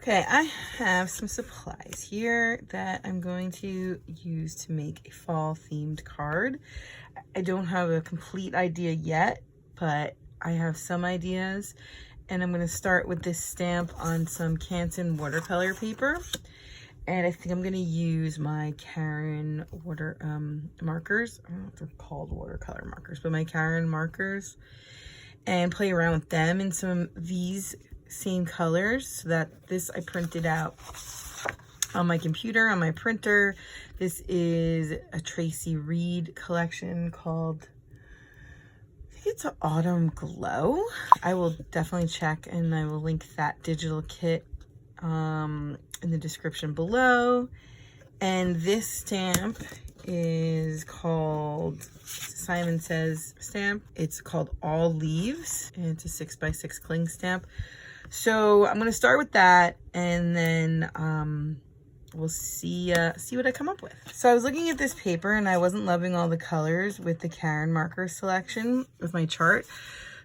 Okay, I have some supplies here that I'm going to use to make a fall themed card. I don't have a complete idea yet, but I have some ideas. And I'm going to start with this stamp on some Canson watercolor paper. And I think I'm going to use my Karen markers. I don't know if they're called watercolor markers, but my Karen markers. And play around with them in some of these same colors. So that this I printed out on my computer, on my printer. This is a Traci Reed collection called, I think it's Autumn Glow. I will definitely check and I will link that digital kit in the description below. And this stamp is called Simon Says stamp. It's called All Leaves, and it's a 6x6 cling stamp. So I'm gonna start with that, and then we'll see what I come up with. So I was looking at this paper, and I wasn't loving all the colors with the Karen marker selection with my chart.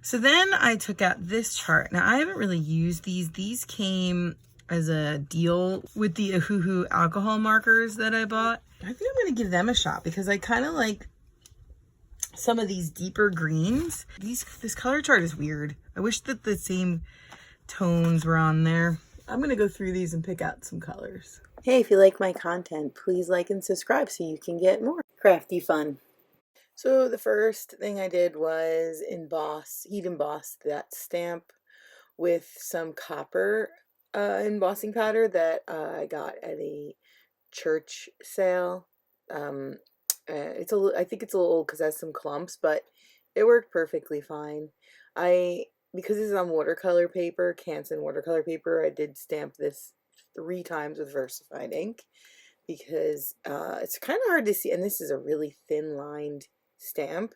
So then I took out this chart. Now I haven't really used these. These came as a deal with the Ohuhu alcohol markers that I bought. I think I'm gonna give them a shot because I kind of like some of these deeper greens. This color chart is weird. I wish that the same tones were on there. I'm gonna go through these and pick out some colors. Hey, if you like my content, please like and subscribe so you can get more crafty fun. So the first thing I did was heat emboss that stamp with some copper embossing powder that I got at a church sale. I think it's a little old because it has some clumps, but it worked perfectly fine. Because this is on watercolor paper, Canson watercolor paper, I did stamp this 3 times with versified ink because it's kind of hard to see, and this is a really thin lined stamp,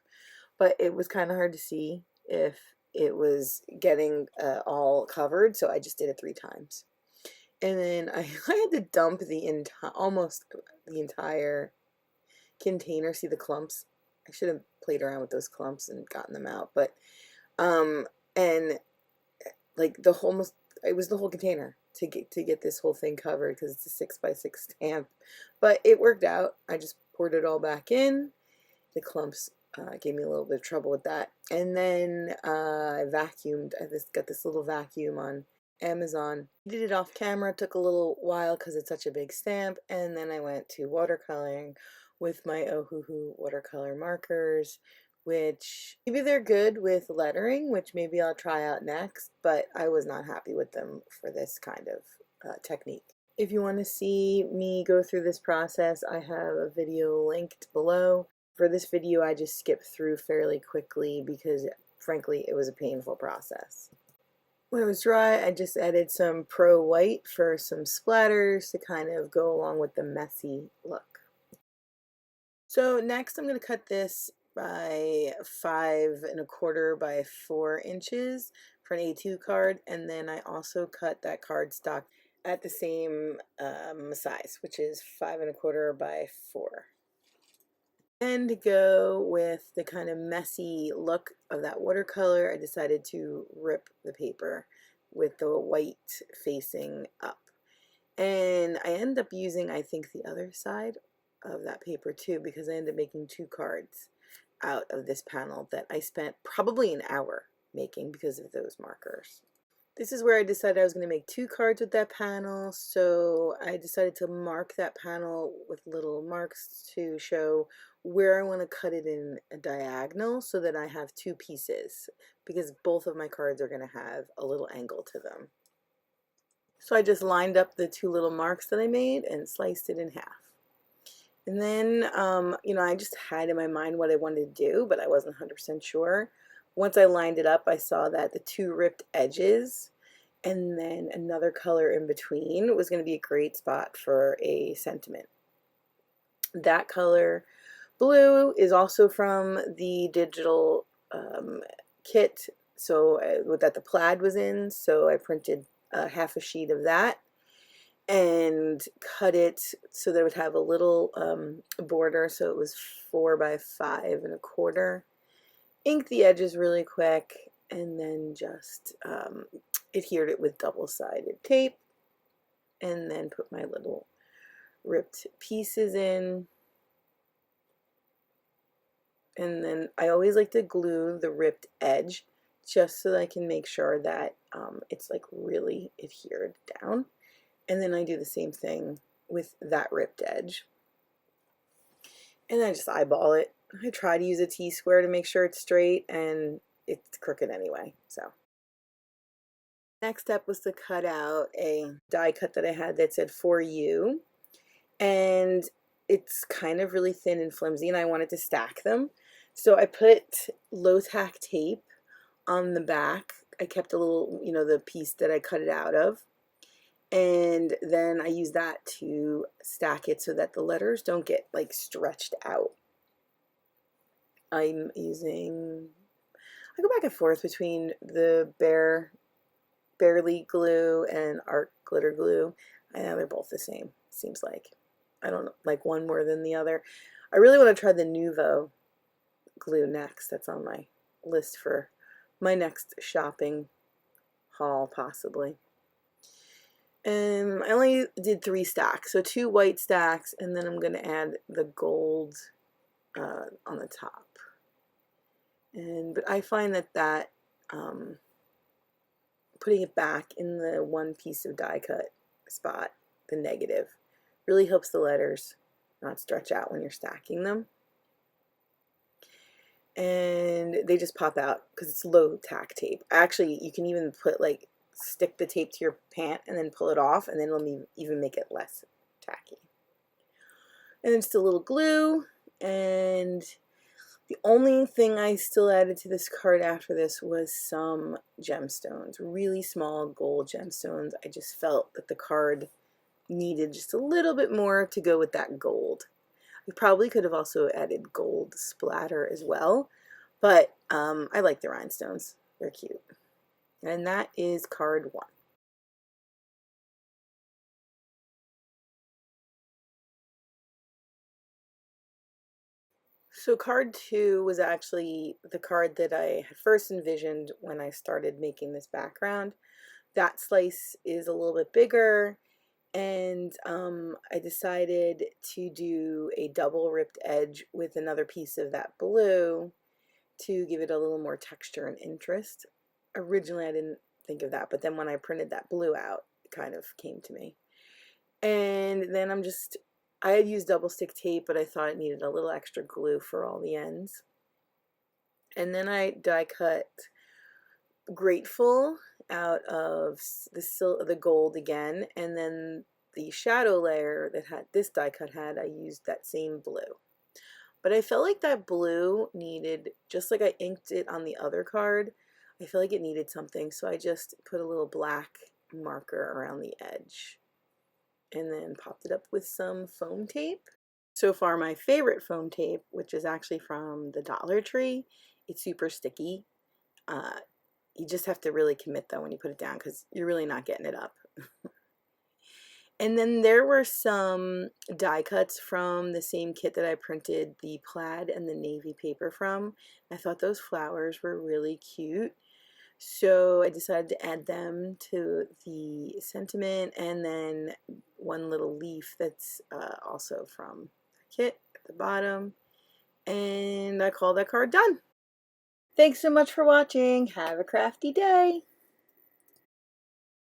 but it was kind of hard to see if it was getting all covered, so I just did it 3 times. And then I had to dump almost the entire container. See the clumps? I should have played around with those clumps and gotten them out, but and like it was the whole container to get this whole thing covered because it's a 6x6 stamp, but it worked out. I just poured it all back in. The clumps gave me a little bit of trouble with that, and then I vacuumed. I just got this little vacuum on Amazon. Did it off camera. It took a little while because it's such a big stamp, and then I went to watercoloring with my Ohuhu watercolor markers, which maybe they're good with lettering, which maybe I'll try out next, but I was not happy with them for this kind of technique. If you want to see me go through this process, I have a video linked below. For this video, I just skipped through fairly quickly because, frankly, it was a painful process. When it was dry, I just added some Pro White for some splatters to kind of go along with the messy look. So next I'm going to cut this by 5 1/4 by 4 inches for an A2 card, and then I also cut that cardstock at the same size, which is 5 1/4 by 4. And to go with the kind of messy look of that watercolor, I decided to rip the paper with the white facing up. And I ended up using, I think, the other side of that paper too, because I ended up making 2 cards out of this panel that I spent probably an hour making because of those markers. This is where I decided I was going to make 2 cards with that panel, so I decided to mark that panel with little marks to show where I want to cut it in a diagonal so that I have 2 pieces, because both of my cards are going to have a little angle to them. So I just lined up the 2 little marks that I made and sliced it in half. And then, I just had in my mind what I wanted to do, but I wasn't 100% sure. Once I lined it up, I saw that the 2 ripped edges and then another color in between was going to be a great spot for a sentiment. That color, blue, is also from the digital kit that the plaid was in, so I printed half a sheet of that and cut it so that it would have a little border, so it was 4 by 5 1/4. Inked the edges really quick and then just adhered it with double-sided tape. and then put my little ripped pieces in. And then I always like to glue the ripped edge just so that I can make sure that it's like really adhered down. And then I do the same thing with that ripped edge. And I just eyeball it. I try to use a T-square to make sure it's straight, and it's crooked anyway, so. Next step was to cut out a die cut that I had that said "For You," and it's kind of really thin and flimsy, and I wanted to stack them. So I put low tack tape on the back. I kept a little, the piece that I cut it out of. And then I use that to stack it so that the letters don't get like stretched out. I'm using, I go back and forth between the Barely glue and art glitter glue. I know they're both the same, seems like. I don't like one more than the other. I really want to try the Nuvo glue next. That's on my list for my next shopping haul, possibly. And I only did 3 stacks, so 2 white stacks, and then I'm going to add the gold on the top. But I find that putting it back in the one piece of die cut spot, the negative, really helps the letters not stretch out when you're stacking them. And they just pop out because it's low tack tape. Actually, you can even put like, stick the tape to your pant and then pull it off, and then it'll even make it less tacky. And then just a little glue, and the only thing I still added to this card after this was some gemstones, really small gold gemstones. I just felt that the card needed just a little bit more to go with that gold. I probably could have also added gold splatter as well, but I like the rhinestones. They're cute. And that is card 1. So card 2 was actually the card that I had first envisioned when I started making this background. That slice is a little bit bigger, and I decided to do a double ripped edge with another piece of that blue to give it a little more texture and interest. Originally I didn't think of that, but then when I printed that blue out, it kind of came to me. And then I had used double stick tape, but I thought it needed a little extra glue for all the ends. And then I die cut Grateful out of the gold again, and then the shadow layer that this die cut had, I used that same blue. But I felt like that blue needed, just like I inked it on the other card, I feel like it needed something, so I just put a little black marker around the edge and then popped it up with some foam tape. So far, my favorite foam tape, which is actually from the Dollar Tree, it's super sticky. You just have to really commit though when you put it down, because you're really not getting it up. And then there were some die cuts from the same kit that I printed the plaid and the navy paper from. I thought those flowers were really cute, so I decided to add them to the sentiment, and then one little leaf that's also from the kit at the bottom, and I call that card done. Thanks so much for watching. Have a crafty day.